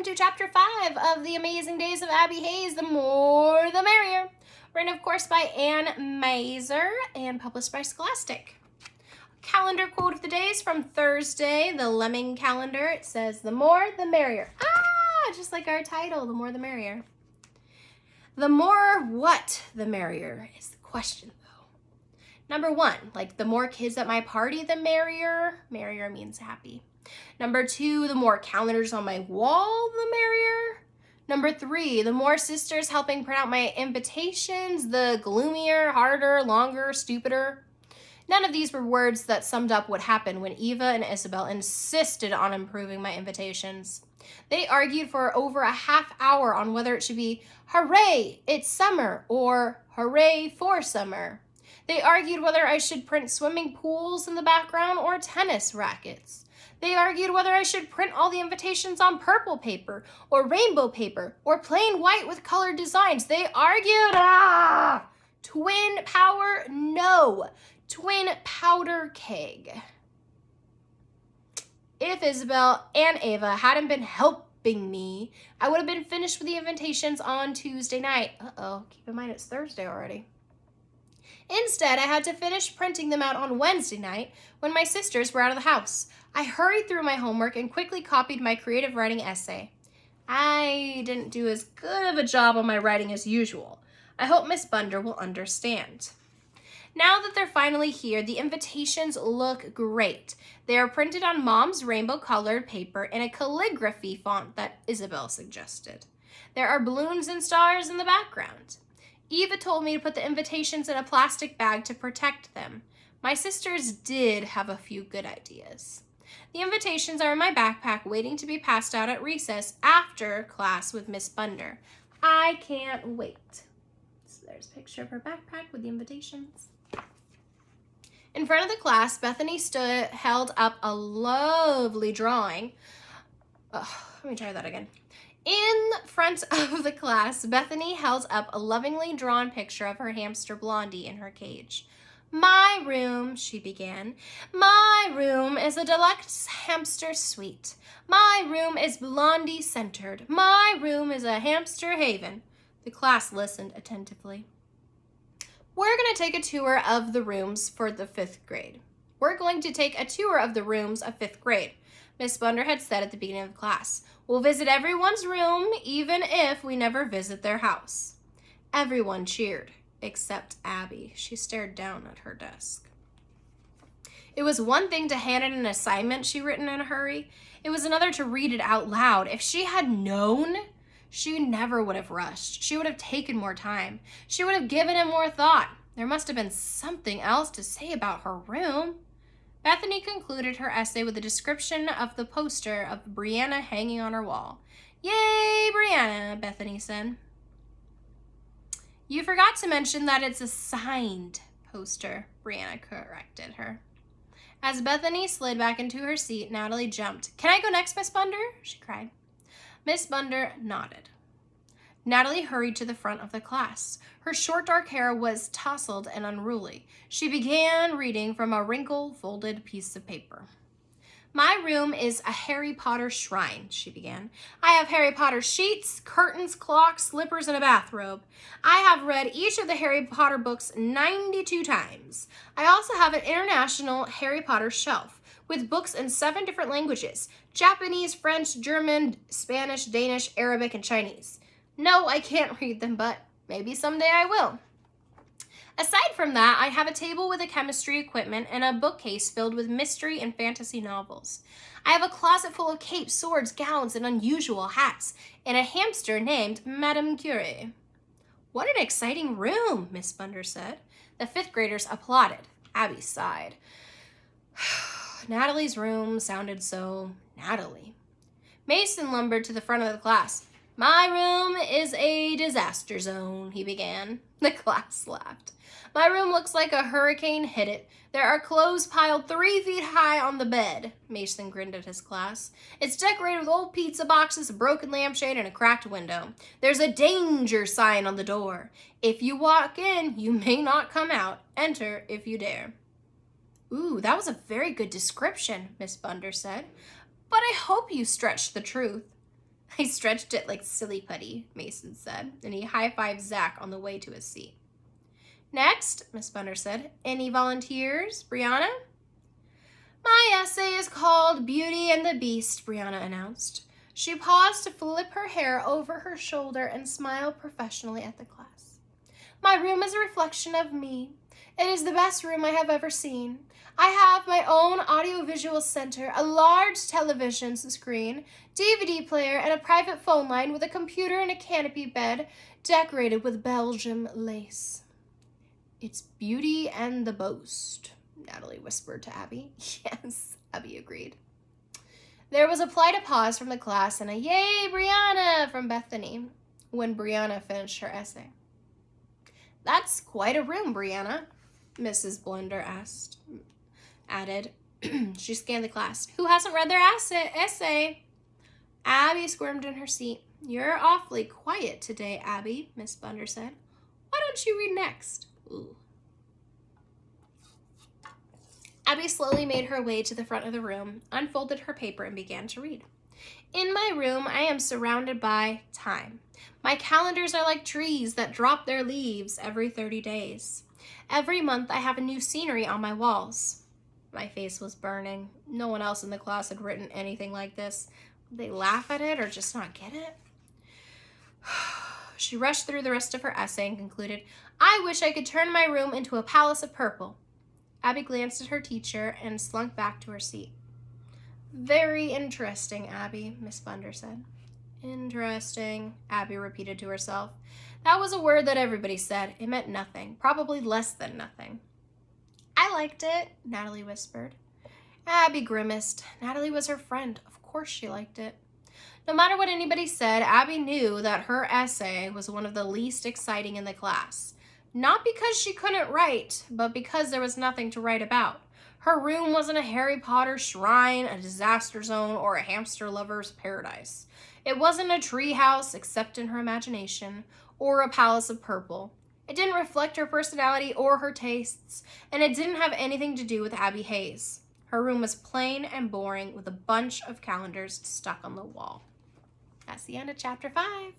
to Chapter 5 of The Amazing Days of Abby Hayes, The More the Merrier. Written, of course, by Anne Mazer and published by Scholastic. Calendar quote of the day is from Thursday, the Lemming calendar. It says, the more the merrier. Just like our title, the more the merrier. The more what the merrier is the question, though. Number 1, like the more kids at my party, the merrier. Merrier means happy. Number 2, the more calendars on my wall, the merrier. Number 3, the more sisters helping print out my invitations, the gloomier, harder, longer, stupider. None of these were words that summed up what happened when Eva and Isabel insisted on improving my invitations. They argued for over a half hour on whether it should be, hooray, it's summer, or hooray for summer. They argued whether I should print swimming pools in the background or tennis rackets. They argued whether I should print all the invitations on purple paper, or rainbow paper, or plain white with colored designs. They argued, twin power, no. Twin powder keg. If Isabel and Ava hadn't been helping me, I would have been finished with the invitations on Tuesday night. Keep in mind it's Thursday already. Instead, I had to finish printing them out on Wednesday night when my sisters were out of the house. I hurried through my homework and quickly copied my creative writing essay. I didn't do as good of a job on my writing as usual. I hope Miss Bunder will understand. Now that they're finally here, the invitations look great. They are printed on Mom's rainbow-colored paper in a calligraphy font that Isabel suggested. There are balloons and stars in the background. Eva told me to put the invitations in a plastic bag to protect them. My sisters did have a few good ideas. The invitations are in my backpack waiting to be passed out at recess after class with Miss Bunder. I can't wait. So there's a picture of her backpack with the invitations. In front of the class, Bethany held up a lovely drawing. Let me try that again. In front of the class, Bethany held up a lovingly drawn picture of her hamster Blondie in her cage. My room, she began. My room is a deluxe hamster suite. My room is Blondie-centered. My room is a hamster haven. The class listened attentively. We're going to take a tour of the rooms for the 5th grade. We're going to take a tour of the rooms of 5th grade, Miss Bunder had said at the beginning of the class. We'll visit everyone's room, even if we never visit their house. Everyone cheered, except Abby. She stared down at her desk. It was one thing to hand in an assignment she'd written in a hurry. It was another to read it out loud. If she had known, she never would have rushed. She would have taken more time. She would have given it more thought. There must have been something else to say about her room. Bethany concluded her essay with a description of the poster of Brianna hanging on her wall. Yay, Brianna, Bethany said. You forgot to mention that it's a signed poster, Brianna corrected her. As Bethany slid back into her seat, Natalie jumped. Can I go next, Miss Bunder? She cried. Miss Bunder nodded. Natalie hurried to the front of the class. Her short dark hair was tousled and unruly. She began reading from a wrinkle-folded piece of paper. My room is a Harry Potter shrine, she began. I have Harry Potter sheets, curtains, clocks, slippers, and a bathrobe. I have read each of the Harry Potter books 92 times. I also have an international Harry Potter shelf with books in 7 different languages: Japanese, French, German, Spanish, Danish, Arabic, and Chinese. No, I can't read them, but maybe someday I will. Aside from that, I have a table with a chemistry equipment and a bookcase filled with mystery and fantasy novels. I have a closet full of capes, swords, gowns, and unusual hats, and a hamster named Madame Curie. What an exciting room, Miss Bunder said. The 5th graders applauded. Abby sighed. Natalie's room sounded so Natalie. Mason lumbered to the front of the class. My room is a disaster zone, he began. The class laughed. My room looks like a hurricane hit it. There are clothes piled 3 feet high on the bed. Mason grinned at his class. It's decorated with old pizza boxes, a broken lampshade, and a cracked window. There's a danger sign on the door. If you walk in, you may not come out. Enter if you dare. Ooh, that was a very good description, Miss Bunder said. But I hope you stretched the truth. I stretched it like silly putty, Mason said, and he high-fived Zach on the way to his seat. Next, Miss Bunner said, any volunteers? Brianna? My essay is called Beauty and the Beast, Brianna announced. She paused to flip her hair over her shoulder and smile professionally at the class. My room is a reflection of me. It is the best room I have ever seen. I have my own audiovisual center, a large television screen, DVD player, and a private phone line with a computer and a canopy bed decorated with Belgium lace. It's Beauty and the Boast, Natalie whispered to Abby. Yes, Abby agreed. There was a polite applause from the class and a yay, Brianna, from Bethany when Brianna finished her essay. That's quite a room, Brianna, Mrs. Blender added. She scanned the class. Who hasn't read their essay? Abby squirmed in her seat. You're awfully quiet today, Abby, Miss Blender said. Why don't you read next? Ooh. Abby slowly made her way to the front of the room, unfolded her paper, and began to read. In my room, I am surrounded by time. My calendars are like trees that drop their leaves every 30 days. Every month, I have a new scenery on my walls. My face was burning. No one else in the class had written anything like this. Would they laugh at it or just not get it? She rushed through the rest of her essay and concluded, I wish I could turn my room into a palace of purple. Abby glanced at her teacher and slunk back to her seat. Very interesting, Abby, Miss Blender said. Interesting, Abby repeated to herself. That was a word that everybody said. It meant nothing, probably less than nothing. I liked it, Natalie whispered. Abby grimaced. Natalie was her friend. Of course she liked it. No matter what anybody said, Abby knew that her essay was one of the least exciting in the class. Not because she couldn't write, but because there was nothing to write about. Her room wasn't a Harry Potter shrine, a disaster zone, or a hamster lover's paradise. It wasn't a tree house, except in her imagination, or a palace of purple. It didn't reflect her personality or her tastes, and it didn't have anything to do with Abby Hayes. Her room was plain and boring with a bunch of calendars stuck on the wall. That's the end of chapter 5.